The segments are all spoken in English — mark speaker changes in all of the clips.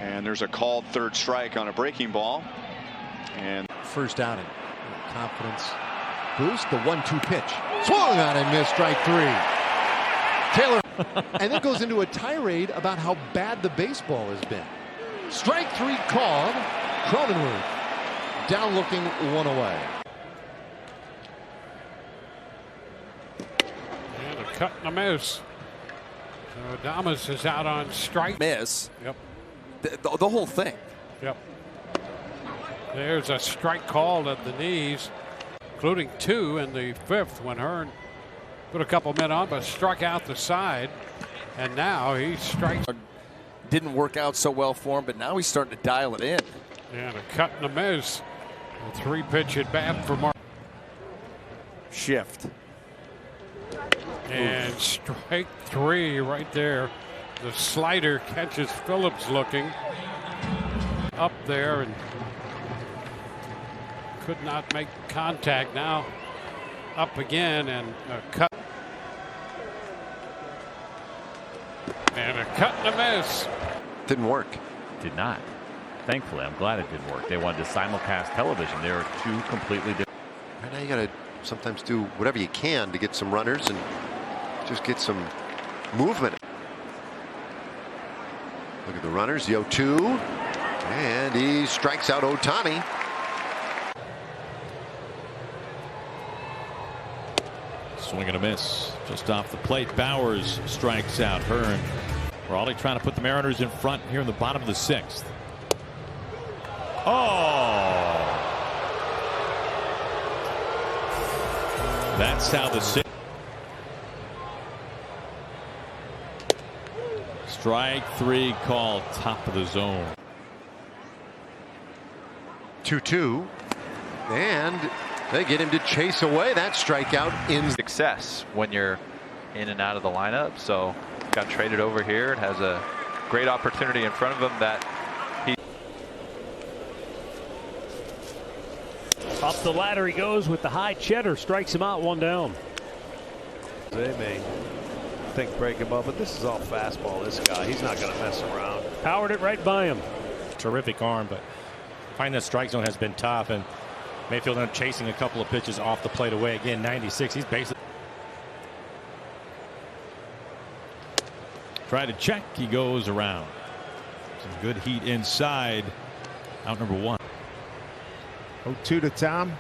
Speaker 1: And there's a called third strike on a breaking ball. And
Speaker 2: first outing. Confidence boost. The 1-2 pitch. Swung on and missed. Strike three. Taylor. And then goes into a tirade about how bad the baseball has been. Strike three called. Cronenworth down looking, one away.
Speaker 3: And a cut and a miss. So Adames is out on strike.
Speaker 4: Miss.
Speaker 3: Yep.
Speaker 4: The whole thing.
Speaker 3: Yep. There's a strike called at the knees, including two in the fifth when Hearn put a couple men on, but struck out the side. And now he strikes.
Speaker 4: Didn't work out so well for him, but now he's starting to dial it in.
Speaker 3: And a cut and a miss. A three-pitch at bat for Mark.
Speaker 4: Shift.
Speaker 3: And strike three right there. The slider catches Phillips looking up there and could not make contact. Now up again and a cut. And a cut and a miss.
Speaker 2: Didn't work.
Speaker 5: Did not. Thankfully, I'm glad it didn't work. They wanted to simulcast television. They are two completely different.
Speaker 6: Right now you got to sometimes do whatever you can to get some runners and just get some movement. Look at the runners, the 0-2, and he strikes out Ohtani.
Speaker 7: Swing and a miss. Just off the plate, Bowers strikes out Hearn. Raleigh trying to put the Mariners in front here in the bottom of the sixth. Oh! That's how the sixth. Strike three called, top of the zone.
Speaker 6: 2-2, and they get him to chase away that strikeout in
Speaker 8: success when you're in and out of the lineup. So got traded over here and has a great opportunity in front of him that he.
Speaker 9: Up the ladder he goes with the high cheddar, strikes him out, one down.
Speaker 10: They may think break him up, but this is all fastball. This guy, he's not going to mess around.
Speaker 9: Powered it right by him.
Speaker 11: Terrific arm, but finding that strike zone has been tough, and Mayfield ended up chasing a couple of pitches off the plate away. Again, 96. He's basically
Speaker 7: Try to check. He goes around. Some good heat inside. Out number one.
Speaker 10: 0-2 to Tom.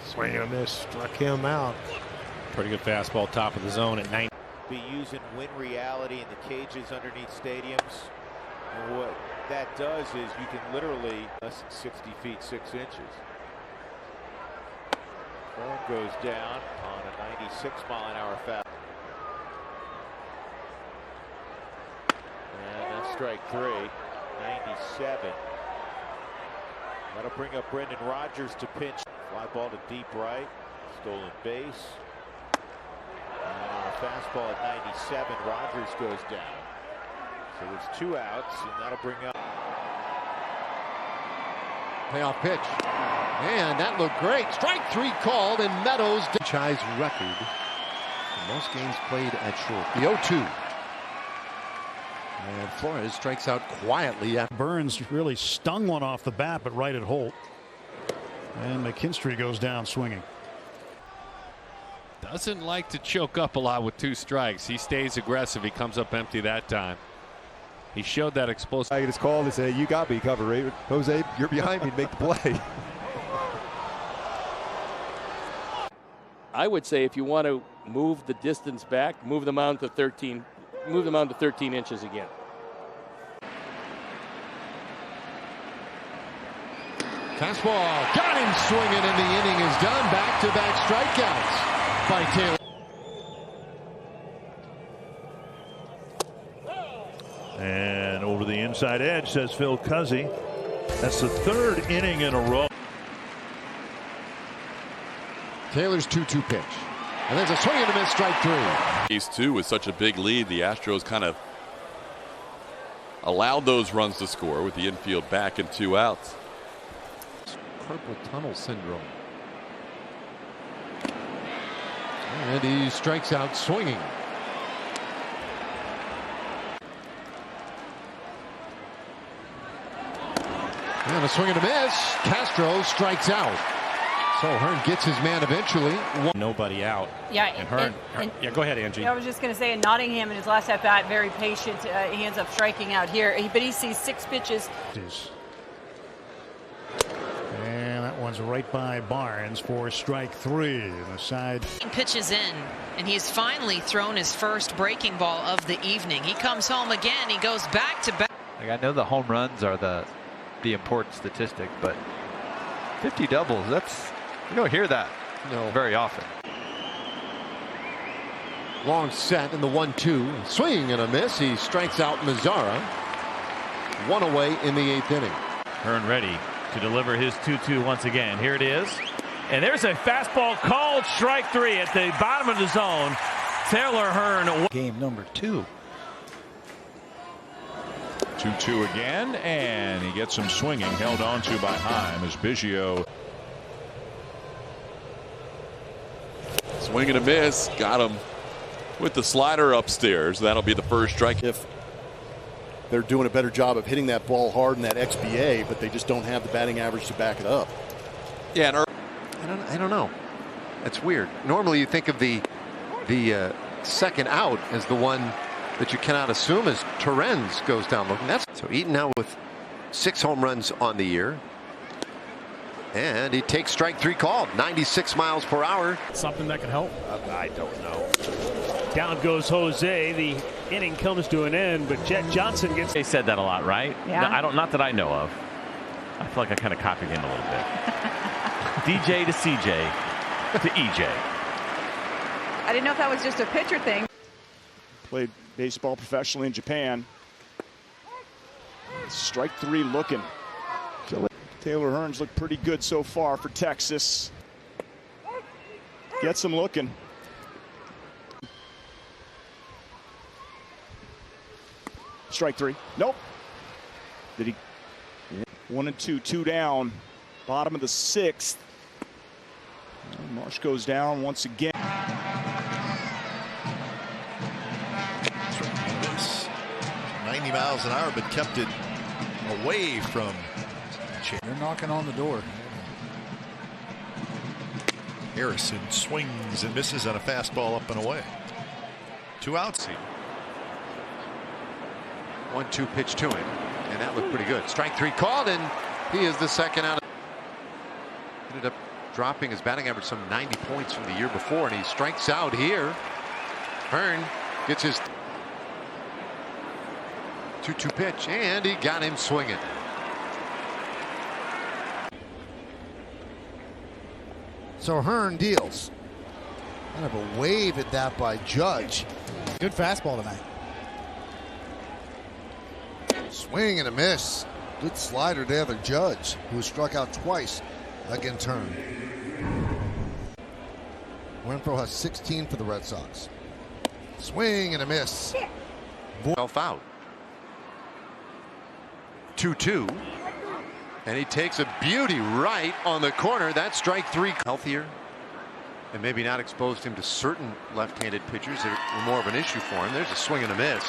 Speaker 10: Swing and a miss. Struck him out.
Speaker 11: pretty good fastball, top of the zone at 90.
Speaker 12: Be using win reality in the cages underneath stadiums. And what that does is you can literally less than 60 feet 6 inches. Ball goes down on a 96-mile-an-hour fastball. And that's strike three. 97. That'll bring up Brendan Rodgers to pitch. Fly ball to deep right. Stolen base. And on a fastball at 97, Rodgers goes down. So there's 2 outs, and that'll bring up.
Speaker 2: Payoff pitch. And that looked great. Strike 3 called, and Meadows.
Speaker 6: Franchise record. Most games played at short. The 0-2. And Flores strikes out quietly.
Speaker 13: Burns really stung one off the bat, but right at Holt. And McKinstry goes down swinging.
Speaker 14: Doesn't like to choke up a lot with 2 strikes. He stays aggressive. He comes up empty that time. He showed that explosive.
Speaker 15: I get his call. They say, you got me covered, right? Jose, you're behind me to make the play.
Speaker 16: I would say if you want to move the distance back, move the mound to 13. Move the mound to 13 inches again.
Speaker 2: Fastball got him swinging, and the inning is done. Back-to-back strikeouts by Taylor.
Speaker 17: And over the inside edge, says Phil Cuzzy. That's the 3rd inning in a row.
Speaker 2: Taylor's 2-2 pitch. And there's a swing and a miss, strike 3.
Speaker 18: Ace 2 with such a big lead, the Astros kind of allowed those runs to score with the infield back and 2 outs.
Speaker 2: Carpal tunnel syndrome. And he strikes out swinging. And a swing and a miss. Castro strikes out. So Hearn gets his man eventually.
Speaker 11: Nobody out.
Speaker 19: Yeah,
Speaker 11: and Hearn. Yeah, go ahead, Angie.
Speaker 19: I was just going to say, in Nottingham in his last at bat, very patient. He ends up striking out here, but he sees 6 pitches.
Speaker 13: And that one's right by Barnes for strike 3. And the side
Speaker 20: pitches in, and he's finally thrown his first breaking ball of the evening. He comes home again. He goes back to back.
Speaker 8: Like, I know the home runs are the important statistic, but 50 doubles, you don't hear that very often.
Speaker 2: Long set in the 1-2. Swing and a miss. He strikes out Mazzara. 1 away in the 8th inning.
Speaker 5: Hearn ready to deliver his 2-2 once again. Here it is. And there's a fastball called strike 3 at the bottom of the zone. Taylor Hearn.
Speaker 15: Game number 2.
Speaker 17: 2-2 again, and he gets some swinging, held on to by Heim as Biggio.
Speaker 18: Swing and a miss. Got him with the slider upstairs. That'll be the first strike.
Speaker 21: If they're doing a better job of hitting that ball hard in that XBA, but they just don't have the batting average to back it up.
Speaker 18: Yeah,
Speaker 6: I don't know. That's weird. Normally you think of the second out as the one that you cannot assume as Torrens goes down looking. So Eaton now with 6 home runs on the year. And he takes strike 3 called. 96 miles per hour.
Speaker 9: Something that can help?
Speaker 10: I don't know.
Speaker 9: Down goes Jose. The inning comes to an end, but Jet Johnson gets.
Speaker 5: They said that a lot, right?
Speaker 19: Yeah.
Speaker 5: No, not that I know of. I feel like I kind of copied him a little bit. DJ to CJ to EJ.
Speaker 19: I didn't know if that was just a pitcher thing.
Speaker 22: Played baseball professionally in Japan. Strike 3 looking. Taylor Hearn's looked pretty good so far for Texas. Gets him looking. Strike 3. Nope. Did he? 1 and 2, 2 down. Bottom of the 6th. Marsh goes down once again.
Speaker 23: 90 miles an hour, but kept it away from. They're knocking on the door. Harrison swings and misses on a fastball up and away. 2 outs.
Speaker 6: 1-2 pitch to him, and that looked pretty good. Strike 3 called, and he is the second out. Ended up dropping his batting average some 90 points from the year before, and he strikes out here. Hearn gets his 2-2 pitch, and he got him swinging.
Speaker 24: So Hearn deals. Kind of a wave at that by Judge. Good fastball tonight. Swing and a miss. Good slider there to Judge, who was struck out twice against Hearn. Renfroe has 16 for the Red Sox. Swing and a miss.
Speaker 6: Out. 2-2. And he takes a beauty right on the corner. That's strike 3. Healthier and maybe not exposed him to certain left-handed pitchers that were more of an issue for him. There's a swing and a miss.